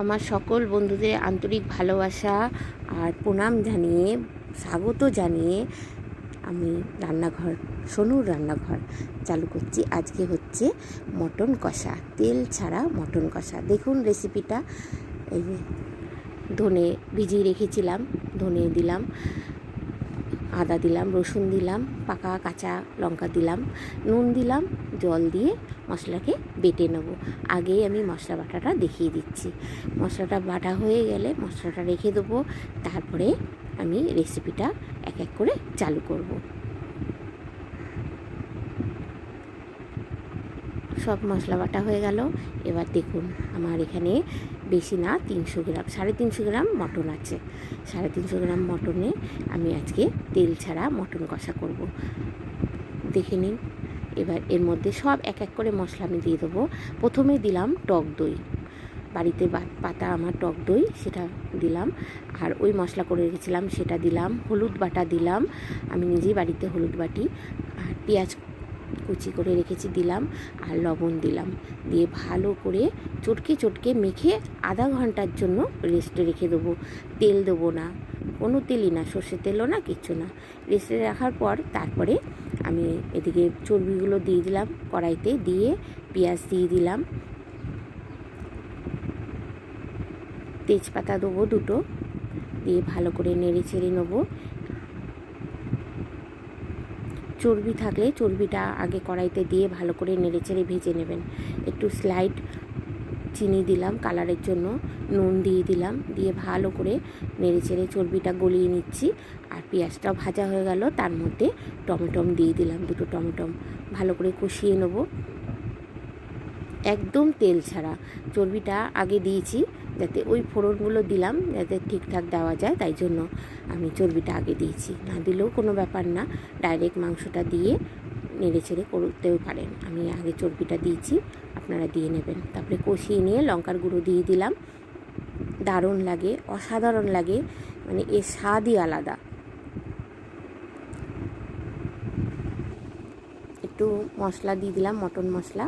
আমার সকল বন্ধুদের আন্তরিক ভালোবাসা আর প্রণাম জানিয়ে স্বাগত জানিয়ে আমি রান্নাঘর সোনুর রান্নাঘর চালু করছি। আজকে হচ্ছে মটন কষা, তেল ছাড়া মটন কষা। দেখুন রেসিপিটা। এই যে ধনে ভিজিয়ে রেখেছিলাম, ধনে দিলাম, আদা দিলাম, রসুন দিলাম, পাকা কাঁচা লঙ্কা দিলাম, নুন দিলাম, জল দিয়ে মশলাকে বেটে নেব। আগেই আমি মশলা বাটাটা দেখিয়ে দিচ্ছি। মশলাটা বাটা হয়ে গেলে মশলাটা রেখে দেবো, তারপরে আমি রেসিপিটা এক এক করে চালু করব। সব মশলা বাটা হয়ে গেল। এবার দেখুন আমার এখানে বেশি না 300 গ্রাম, 350 গ্রাম মটন আছে। 350 গ্রাম মটনে আমি আজকে তেল ছাড়া মটন কষা করব। দেখে নিন। এবার এর মধ্যে সব এক এক করে মশলা আমি দিয়ে দেবো। প্রথমে দিলাম টক দই, বাড়িতে পাতা আমার টক দই, সেটা দিলাম। আর ওই মশলা করে রেখেছিলাম সেটা দিলাম। হলুদ বাটা দিলাম, আমি নিজেই বাড়িতে হলুদ বাটি। আর পেঁয়াজ কুচি করে রেখেছি দিলাম, আর লবণ দিলাম। দিয়ে ভালো করে চটকে চটকে মেখে আধা ঘন্টার জন্য রেস্টে রেখে দেবো। তেল দেবো না, কোনো তেলই না, সর্ষের তেলও না, কিচ্ছু না। রেস্টে রাখার পর তারপরে আমি এদিকে চর্বিগুলো দিয়ে দিলাম কড়াইতে, দিয়ে পেঁয়াজ দিয়ে দিলাম, তেজপাতা দেবো দুটো, দিয়ে ভালো করে নেড়ে চেড়ে নেবো। চর্বি থাকলে চর্বিটা আগে কড়াইতে দিয়ে ভালো করে নেড়ে চেড়ে ভেজে নেবেন। একটু স্লাইড চিনি দিলাম কালারের জন্য, নুন দিয়ে দিলাম, দিয়ে ভালো করে নেড়ে চেড়ে চর্বিটা গলিয়ে নিচ্ছি। আর পেঁয়াজটাও ভাজা হয়ে গেল, তার মধ্যে টমেটো দিয়ে দিলাম, দুটো টমেটো ভালো করে কষিয়ে নেব। একদম তেল ছাড়া। চর্বিটা আগে দিয়েছি যাতে ওই ফোড়নগুলো দিলাম যাতে ঠিকঠাক দেওয়া যায়, তাই জন্য আমি চর্বিটা আগে দিয়েছি। না দিলেও কোনো ব্যাপার না, ডাইরেক্ট মাংসটা দিয়ে নেড়ে ছেড়ে করতেও পারেন। আমি আগে চর্বিটা দিয়েছি, আপনারা দিয়ে নেবেন। তারপরে কষিয়ে নিয়ে লঙ্কার গুঁড়ো দিয়ে দিলাম। দারুণ লাগে, অসাধারণ লাগে, মানে এর স্বাদই আলাদা। একটু মশলা দিয়ে দিলাম, মটন মশলা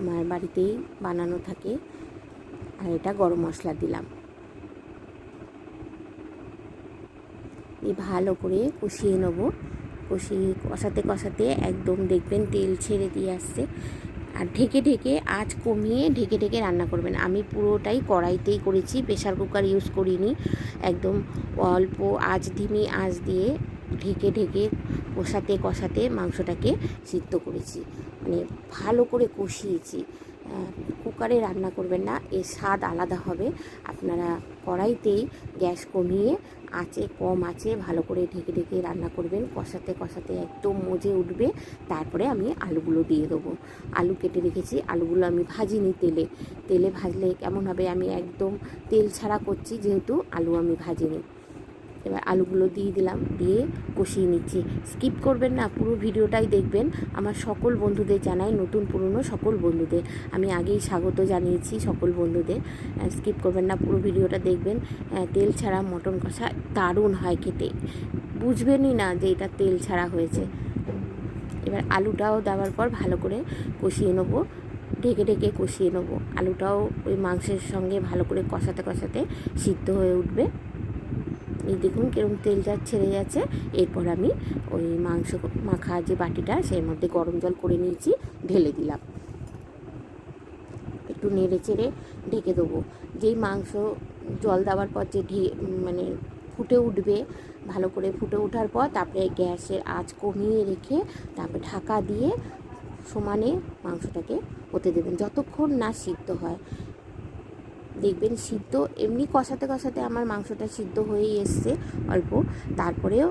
আমার বাড়িতেই বানানো থাকে। আর এটা গরম মশলা দিলাম। এই ভালো করে কষিয়ে নেব। কষাতে কষাতে একদম দেখবেন তেল ছেড়ে দিয়ে আসছে। আর ঢেকে ঢেকে আঁচ কমিয়ে ঢেকে ঢেকে রান্না করবেন। আমি পুরোটাই কড়াইতেই করেছি, প্রেশার কুকার ইউজ করিনি। একদম অল্প আঁচ, ধিমি আঁচ দিয়ে ঢেকে ঢেকে কষাতে কষাতে মাংসটাকে সিদ্ধ করেছি, মানে ভালো করে কষিয়েছি। কুকারে রান্না করবেন না, এর স্বাদ আলাদা হবে। আপনারা কড়াইতেই গ্যাস কমিয়ে আঁচে, কম আঁচে ভালো করে ঢেকে ঢেকে রান্না করবেন। কষাতে কষাতে একদম মজে উঠবে। তারপরে আমি আলুগুলো দিয়ে দেবো। আলু কেটে রেখেছি, আলুগুলো আমি ভাজিনি তেলে ভাজলে কেমন হবে, আমি একদম তেল ছাড়া করছি যেহেতু, আলু আমি ভাজিনি। এবার আলুগুলো দিয়ে দিলাম, দিয়ে কষিয়ে নিচ্ছি। স্কিপ করবেন না, পুরো ভিডিওটাই দেখবেন। আমার সকল বন্ধুদের জানাই, নতুন পুরনো সকল বন্ধুদের আমি আগেই স্বাগত জানিয়েছি সকল বন্ধুদের। স্কিপ করবেন না, পুরো ভিডিওটা দেখবেন। তেল ছাড়া মটন কষা দারুণ হয় খেতে, বুঝবেনই না যে এটা তেল ছাড়া হয়েছে। এবার আলুটাও দেওয়ার পর ভালো করে কষিয়ে নেবো, ঢেকে ঢেকে কষিয়ে নেবো। আলুটাও ওই মাংসের সঙ্গে ভালো করে কষাতে কষাতে সিদ্ধ হয়ে উঠবে। এই দেখুন কিরকম তেলটা ছেড়ে যাচ্ছে। এরপর আমি ওই মাংস মাখা যে বাটিটা, সেই মধ্যে গরম জল করে নিয়েছি, ঢেলে দিলাম। একটু নেড়ে চেড়ে ঢেকে দেবো। যেই মাংস জল দেওয়ার পর যে মানে ফুটে উঠবে, ভালো করে ফুটে ওঠার পর তারপরে গ্যাসের আঁচ কমিয়ে রেখে তারপরে ঢাকা দিয়ে সমানে মাংসটাকে হতে দেবেন যতক্ষণ না সিদ্ধ হয়। দেখবেন সিদ্ধ এমনি কষাতে কষাতে আমার মাংসটা সিদ্ধ হয়েই এসছে অল্প। তারপরেও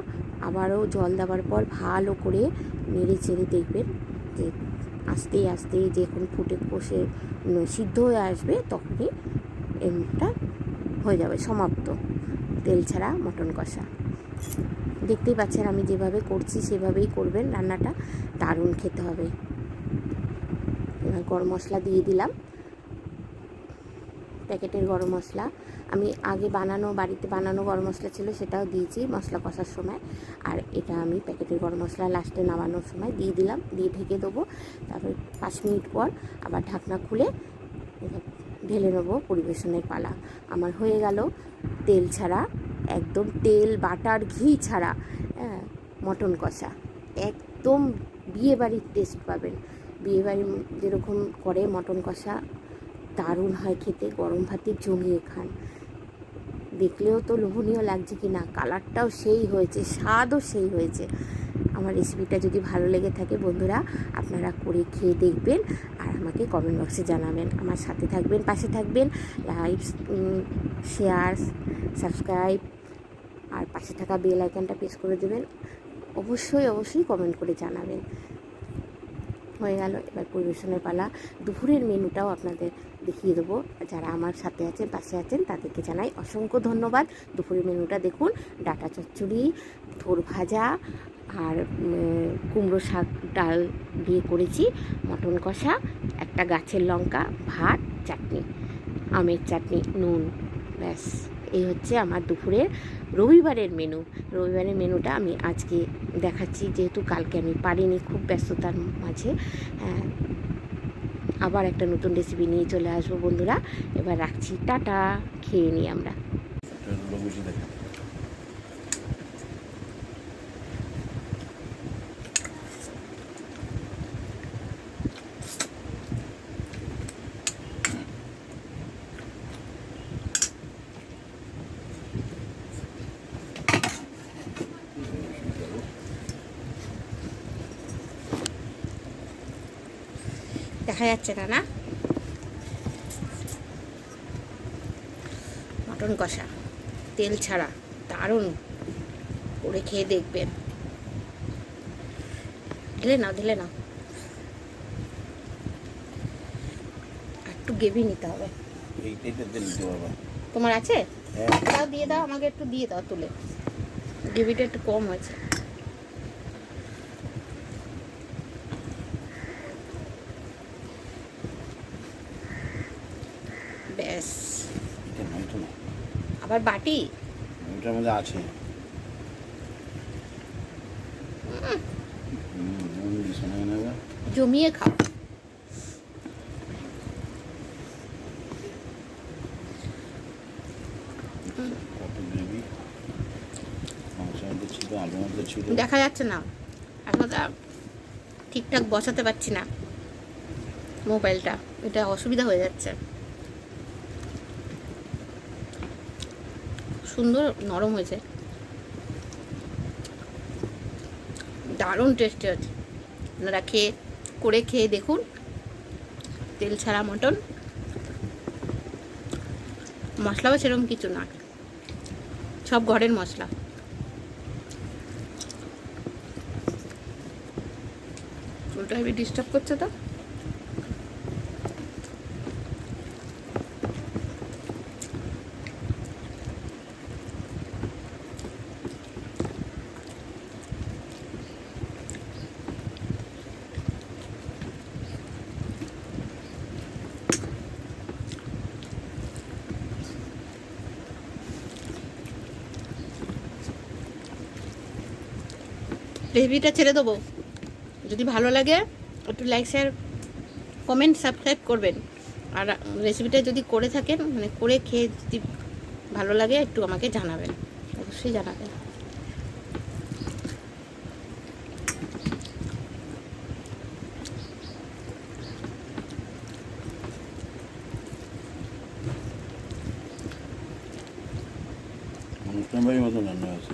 আবারও জল দেওয়ার পর ভালো করে নেড়ে চেড়ে দেখবেন যে আস্তে আস্তে যখন ফুটে কষে সিদ্ধ হয়ে আসবে, তখনই এমটা হয়ে যাবে সমাপ্ত তেল ছাড়া মটন কষা। দেখতেই পাচ্ছেন আমি যেভাবে করছি সেভাবেই করবেন রান্নাটা, দারুণ খেতে হবে। এবার গরম মশলা দিয়ে দিলাম, প্যাকেটের গরম মশলা। আমি আগে বাড়িতে বানানো গরম মশলা ছিল, সেটাও দিয়েছি মশলা কষার সময়। আর এটা আমি প্যাকেটের গরম মশলা লাস্টে নামানোর সময় দিয়ে দিলাম, দিয়ে ঢেকে দেবো। তারপর 5 মিনিট পর আবার ঢাকনা খুলে ঢেলে নেবো, পরিবেশনের পালা। আমার হয়ে গেল তেল ছাড়া, একদম তেল বাটার ঘি ছাড়া মটন কষা। একদম বিয়েবাড়ির টেস্ট পাবেন। বিয়েবাড়ি যেরকম করে মটন কষা, দারুণ হয় খেতে। গরম ভাতে জমিয়ে খান। দেখলেও তো লোভনীয় লাগছে কি না, কালারটাও সেই হয়েছে, স্বাদও সেই হয়েছে। আমার রেসিপিটা যদি ভালো লেগে থাকে বন্ধুরা, আপনারা করে খেয়ে দেখবেন আর আমাকে কমেন্ট বক্সে জানাবেন। আমার সাথে থাকবেন, পাশে থাকবেন, লাইক, শেয়ার, সাবস্ক্রাইব আর পাশে থাকা বেল আইকনটা প্রেস করে দেবেন। অবশ্যই কমেন্ট করে জানাবেন। হয়ে গেল, এবার পরিবেশনের পালা। দুপুরের মেনুটাও আপনাদের দেখিয়ে দেবো। যারা আমার সাথে আছেন, পাশে আছেন, তাদেরকে জানাই অসংখ্য ধন্যবাদ। দুপুরের মেনুটা দেখুন, ডাঁটা চচ্চড়ি, থোর ভাজা আর কুমড়ো শাক ডাল দিয়ে করেছি, মটন কষা, একটা গাছের লঙ্কা, ভাত, চাটনি, আমের চাটনি, নুন, ব্যাস। এই হচ্ছে আমার দুপুরের রবিবারের মেনু। রবিবারের মেনুটা আমি আজকে দেখাচ্ছি, যেহেতু কালকে আমি পারিনি, খুব ব্যস্ততার মাঝে। আবার একটা নতুন রেসিপি নিয়ে চলে আসবো বন্ধুরা। এবার রাখছি, টাটা, খেয়ে নিই আমরা। দেখা যাচ্ছে না, মটন কষা তেল ছাড়া দারুণ করে খেয়ে দেখবেন। ঢেলে নাও, একটু গ্রেভি নিতে হবে। তোমার আছে? দাও, দিয়ে দাও, আমাকে একটু দিয়ে দাও তুলে। গ্রেভিটা একটু কম হয়েছে। ব্যাস, আবার বাটি ওটার মধ্যে আছে। জমিয়ে খাও। দেখা যাচ্ছে না, এখন ঠিকঠাক বসাতে পারছি না মোবাইলটা, এটা অসুবিধা হয়ে যাচ্ছে। সুন্দর নরম হয়েছে, দারুণ টেস্টি আছে। আপনারা করে খেয়ে দেখুন। তেল ছাড়া মটন, মশলাও সেরকম কিছু না, সব ঘরের মশলা। ওটা ডিস্টার্ব করছে তো। রেসিপিটা ছেড়ে দেবো, যদি ভালো লাগে একটু লাইক, শেয়ার, কমেন্ট, সাবস্ক্রাইব করবেন। আর রেসিপিটা যদি করে থাকেন, মানে করে খেয়ে যদি ভালো লাগে, একটু আমাকে জানাবেন, অবশ্যই জানাবেন। অনুষ্ঠান বাড়ির মতন রান্না হয়েছে,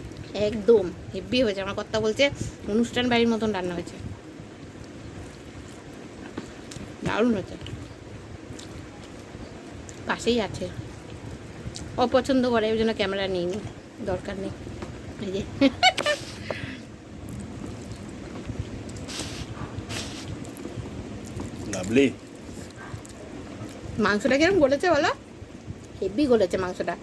একদম হেভি হয়েছে। আমার কথা বলছে অনুষ্ঠান বাড়ির মতন রান্না হয়েছে, দারুণ হয়েছে। পাশেই আছে, অপছন্দ করে, ওই জন্য ক্যামেরা নিইনি, দরকার নেই। এই যে লাভলি। মাংসটা কিরকম গলেছে বলো? হেভি গলেছে মাংসটা।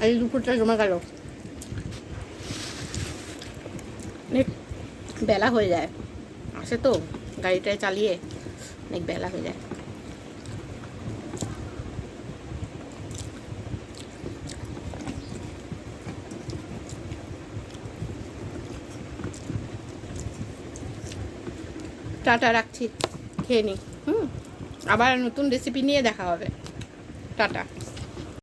এই দুপুরটা জমে গেল। বেলা হয়ে যায়, আসে তো গাড়িটায় চালিয়ে, অনেক বেলা হয়ে যায়। টাটা, রাখছি, খেয়ে নিই। আবার নতুন রেসিপি নিয়ে দেখা হবে। টাটা।